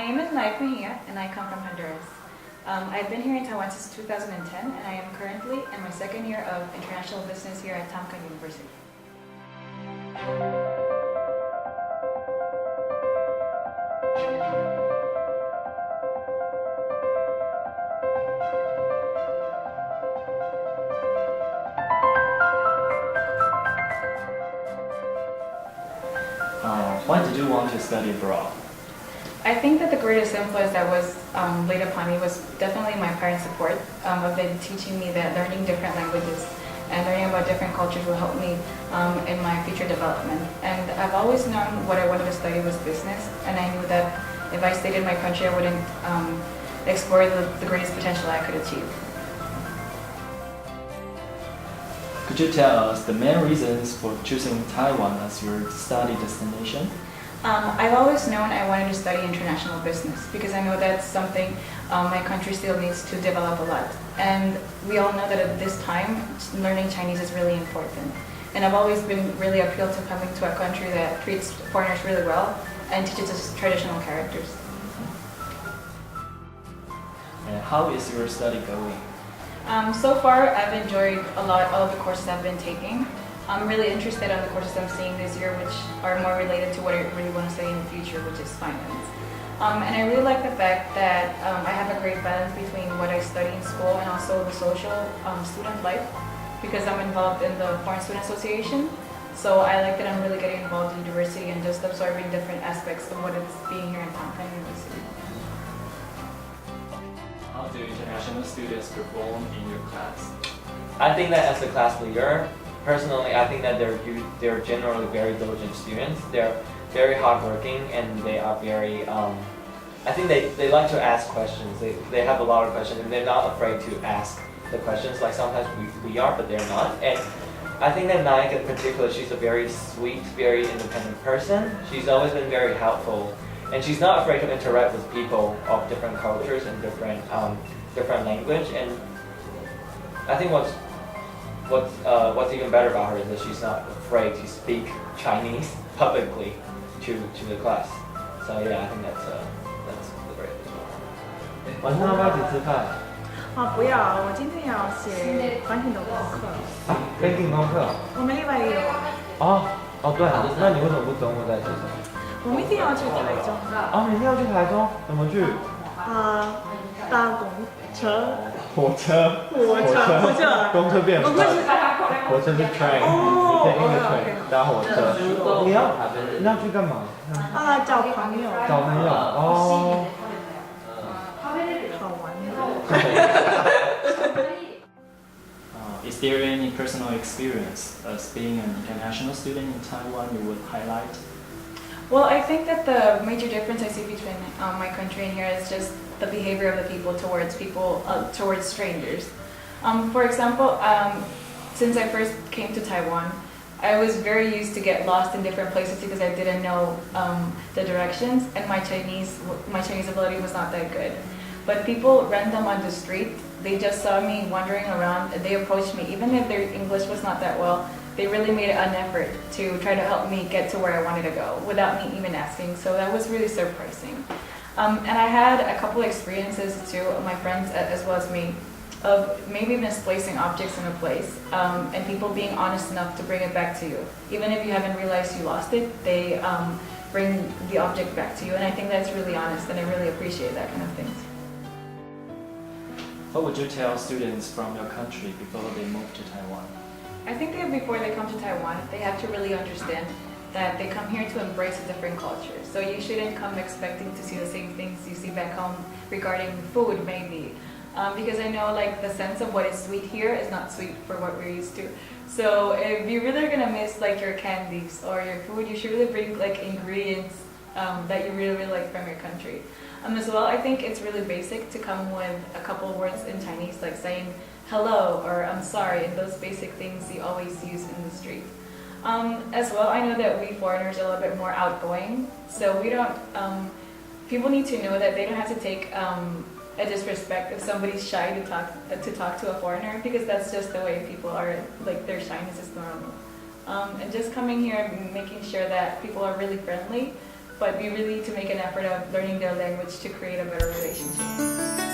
name is Naik Mejia and I come from Honduras. I've been here in Taiwan since 2010 and I am currently in my second year of international business here at TKU University. Why did you want to study abroad? I think that the greatest influence that was laid upon me was definitely my parents' support of them teaching me that learning different languages and learning about different cultures will help me in my future development. And I've always known what I wanted to study was business, and I knew that if I stayed in my country, I wouldn't explore the greatest potential I could achieve. Could you tell us the main reasons for choosing Taiwan as your study destination? I've always known I wanted to study international business because I know that's something my country still needs to develop a lot. And we all know that at this time, learning Chinese is really important. And I've always been really appealed to coming to a country that treats foreigners really well and teaches us traditional characters. And how is your study going? So far, I've enjoyed a lot of the courses I've been taking. I'm really interested in the courses I'm seeing this year, which are more related to what I really want to study in the future, which is finance. And I really like the fact that I have a great balance between what I study in school and also the social student life, because I'm involved in the Foreign Student Association. So I like that I'm really getting involved in diversity and just absorbing different aspects of what it's being here in TKU University. How do international students perform in your class? I think that as a class leader, personally, I think that they're generally very diligent students. They're very hardworking and they are very, I think they like to ask questions. They have a lot of questions and they're not afraid to ask the questions. Like sometimes we are, but they're not. And I think that Naik in particular, she's a very sweet, very independent person. She's always been very helpful. And she's not afraid to interact with people of different cultures and different language. And I think what's even better about her is that she's not afraid to speak Chinese publicly to the class. So yeah, I think that's the great thing. 晚上要不要一起吃饭？不要，我今天要写团体的功课。banking 功课。我们另外也有。对，那你为什么不周末再写什么？我明天要去台中。明天要去台中，怎么去？搭公车。火车。公车变。火车是 train， 你可以用 train 搭火车。你要去干嘛？找朋友。找朋友好玩的。Is there any personal experience as being an international student in Taiwan you would highlight? Well, I think that the major difference I see between my country and here is just the behavior of the people, towards strangers. For example, since I first came to Taiwan, I was very used to get lost in different places because I didn't know the directions, and my Chinese ability was not that good. But people random on the street, they just saw me wandering around, and they approached me, even if their English was not that well. They really made an effort to try to help me get to where I wanted to go without me even asking. So that was really surprising. And I had a couple of experiences too, of my friends as well as me, of maybe misplacing objects in a place and people being honest enough to bring it back to you. Even if you haven't realized you lost it, they bring the object back to you. And I think that's really honest, and I really appreciate that kind of thing. What would you tell students from your country before they move to Taiwan? I think that before they come to Taiwan, they have to really understand that they come here to embrace a different culture. So you shouldn't come expecting to see the same things you see back home regarding food, maybe. Because I know like the sense of what is sweet here is not sweet for what we're used to. So if you really are gonna miss like your candies or your food, you should really bring like ingredients that you really like from your country. As well, I think it's really basic to come with a couple words in Chinese, like saying hello or I'm sorry, and those basic things you always use in the street. As well, I know that we foreigners are a little bit more outgoing, so we don't. People need to know that they don't have to take a disrespect if somebody's shy to talk to a foreigner, because that's just the way people are. Like their shyness is normal. And just coming here and making sure that people are really friendly but we really need to make an effort of learning their language to create a better relationship.